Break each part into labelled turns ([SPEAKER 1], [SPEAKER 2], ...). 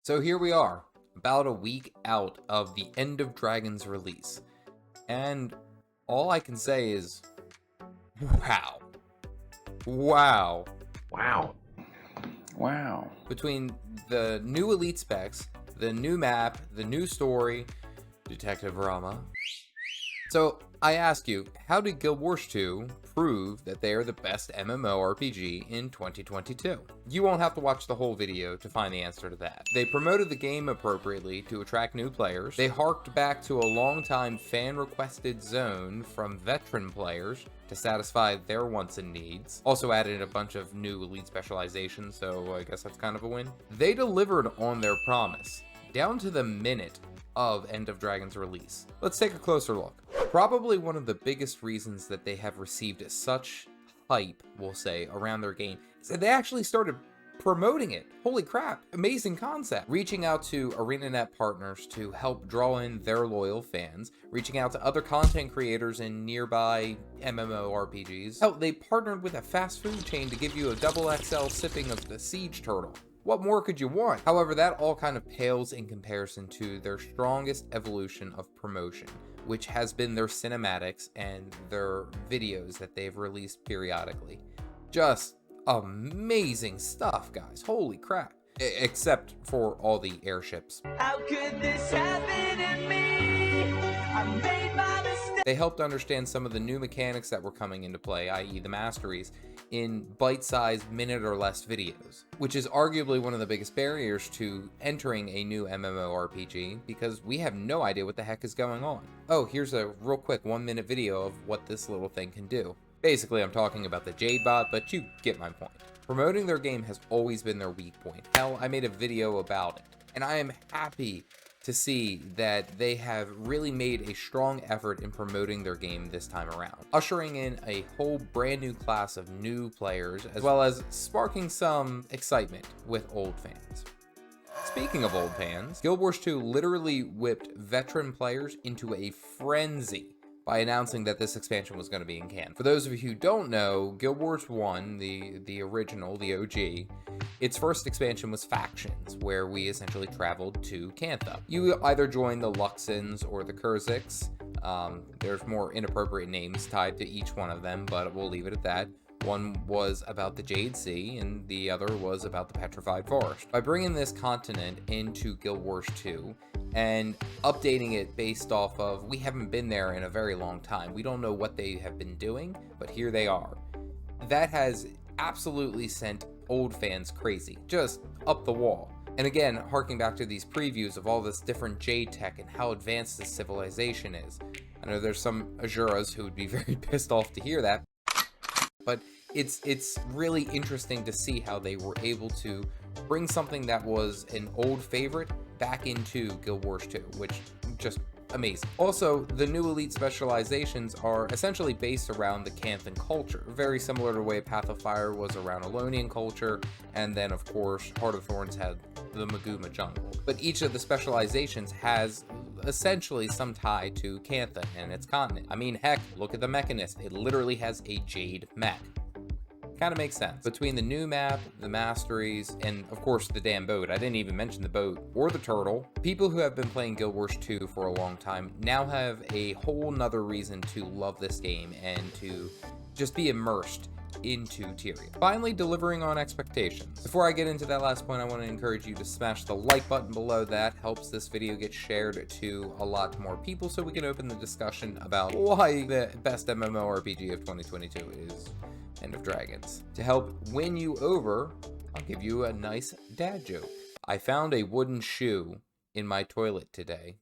[SPEAKER 1] So here we are, about a week out of the End of Dragons release, and all I can say is, wow. Wow.
[SPEAKER 2] Wow. Wow.
[SPEAKER 1] Between the new elite specs, the new map, the new story, Detective Rama. So I ask you, how did Guild Wars 2 prove that they are the best MMORPG in 2022? You won't have to watch the whole video to find the answer to that. They promoted the game appropriately to attract new players. They harked back to a long-time fan-requested zone from veteran players to satisfy their wants and needs. Also added a bunch of new elite specializations, so I guess that's kind of a win. They delivered on their promise, down to the minute of End of Dragons release. Let's take a closer look. Probably one of the biggest reasons that they have received such hype, we'll say, around their game is that they actually started promoting it. Holy crap, amazing concept. Reaching out to Arenanet partners to help draw in their loyal fans, reaching out to other content creators in nearby MMORPGs. Hell, they partnered with a fast food chain to give you a XXL sipping of the Siege Turtle. What more could you want? However, that all kind of pales in comparison to their strongest evolution of promotion, which has been their cinematics and their videos that they've released periodically. Just amazing stuff, guys. Holy crap. Except for all the airships. How could this happen to me? I made my mistake. They helped understand some of the new mechanics that were coming into play, i.e. the masteries, in bite-sized minute or less videos, which is arguably one of the biggest barriers to entering a new MMORPG because we have no idea what the heck is going on. Oh, here's a real quick 1-minute video of what this little thing can do. Basically, I'm talking about the Jade bot, but you get my point. Promoting their game has always been their weak point. Hell, I made a video about it, and I am happy to see that they have really made a strong effort in promoting their game this time around, ushering in a whole brand new class of new players, as well as sparking some excitement with old fans. Speaking of old fans, Guild Wars 2 literally whipped veteran players into a frenzy by announcing that this expansion was going to be in Cantha. For those of you who don't know, Guild Wars 1, the original, the OG, its first expansion was Factions, where we essentially traveled to Cantha. You either join the Luxons or the Kurziks. There's more inappropriate names tied to each one of them, but we'll leave it at that. One was about the Jade Sea, and the other was about the Petrified Forest. By bringing this continent into Guild Wars 2, and updating it based off of, we haven't been there in a very long time. We don't know what they have been doing, but here they are. That has absolutely sent old fans crazy, just up the wall. And again, harking back to these previews of all this different Jade tech and how advanced this civilization is. I know there's some Azuras who would be very pissed off to hear that, but it's really interesting to see how they were able to bring something that was an old favorite back into Guild Wars 2, which just amazing. Also, the new elite specializations are essentially based around the Canthan culture, very similar to the way Path of Fire was around Alonian culture, and then of course Heart of Thorns had the Maguma jungle. But each of the specializations has essentially some tie to Cantha and its continent. I mean, heck, look at the Mechanist. It literally has a Jade mech. Kind of makes sense. Between the new map, the masteries, and of course the damn boat. I didn't even mention the boat or the turtle. People who have been playing Guild Wars 2 for a long time now have a whole nother reason to love this game and to just be immersed into Tyria. Finally, delivering on expectations. Before I get into that last point, I want to encourage you to smash the like button below. That helps this video get shared to a lot more people so we can open the discussion about why the best MMORPG of 2022 is End of Dragons. To help win you over, I'll give you a nice dad joke. I found a wooden shoe in my toilet today.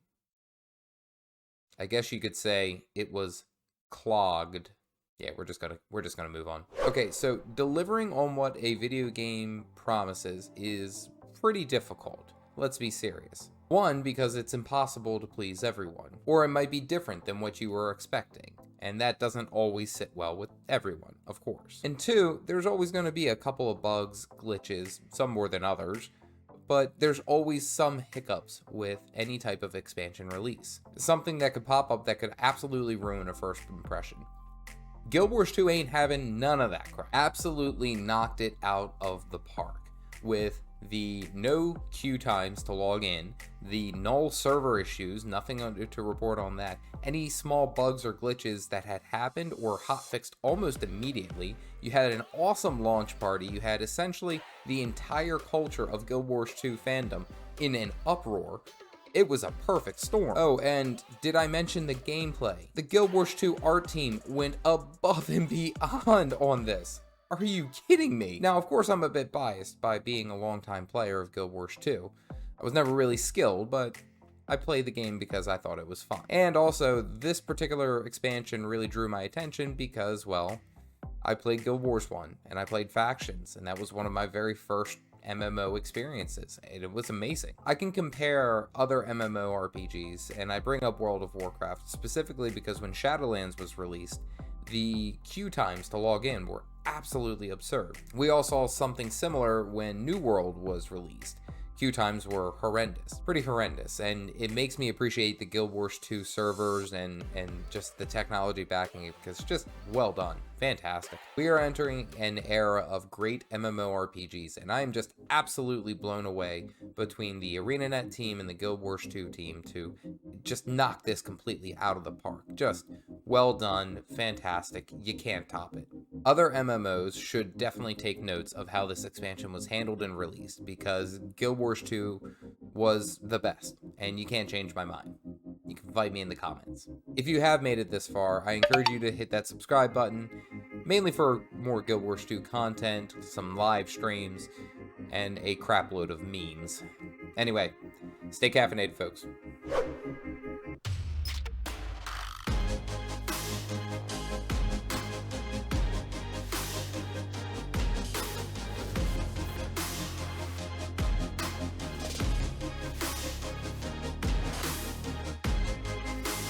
[SPEAKER 1] I guess you could say it was clogged. Yeah, we're just gonna move on. Okay, so delivering on what a video game promises is pretty difficult. Let's be serious. One, because it's impossible to please everyone, or it might be different than what you were expecting, and that doesn't always sit well with everyone, of course. And two, there's always going to be a couple of bugs, glitches, some more than others, but there's always some hiccups with any type of expansion release. Something that could pop up that could absolutely ruin a first impression. Guild Wars 2 ain't having none of that crap. Absolutely knocked it out of the park with the no queue times to log in, the null server issues, nothing to report on that, any small bugs or glitches that had happened or hotfixed almost immediately. You had an awesome launch party. You had essentially the entire culture of Guild Wars 2 fandom in an uproar. It was a perfect storm. Oh, and did I mention the gameplay? The Guild Wars 2 art team went above and beyond on this. Are you kidding me? Now, of course, I'm a bit biased by being a longtime player of Guild Wars 2. I was never really skilled, but I played the game because I thought it was fun. And also, this particular expansion really drew my attention because, well, I played Guild Wars 1, and I played Factions, and that was one of my very first MMO experiences, and it was amazing. I can compare other MMORPGs, and I bring up World of Warcraft specifically because when Shadowlands was released, the queue times to log in were absolutely absurd. We all saw something similar when New World was released. Queue times were horrendous, pretty horrendous, and it makes me appreciate the Guild Wars 2 servers and just the technology backing it, because it's just well done. Fantastic. We are entering an era of great MMORPGs, and I am just absolutely blown away between the Arenanet team and the Guild Wars 2 team to just knock this completely out of the park. Just well done, fantastic, you can't top it. Other MMOs should definitely take notes of how this expansion was handled and released, because Guild Wars 2 was the best, and you can't change my mind. You can fight me in the comments. If you have made it this far, I encourage you to hit that subscribe button, mainly for more Guild Wars 2 content, some live streams, and a crap load of memes. Anyway, stay caffeinated, folks.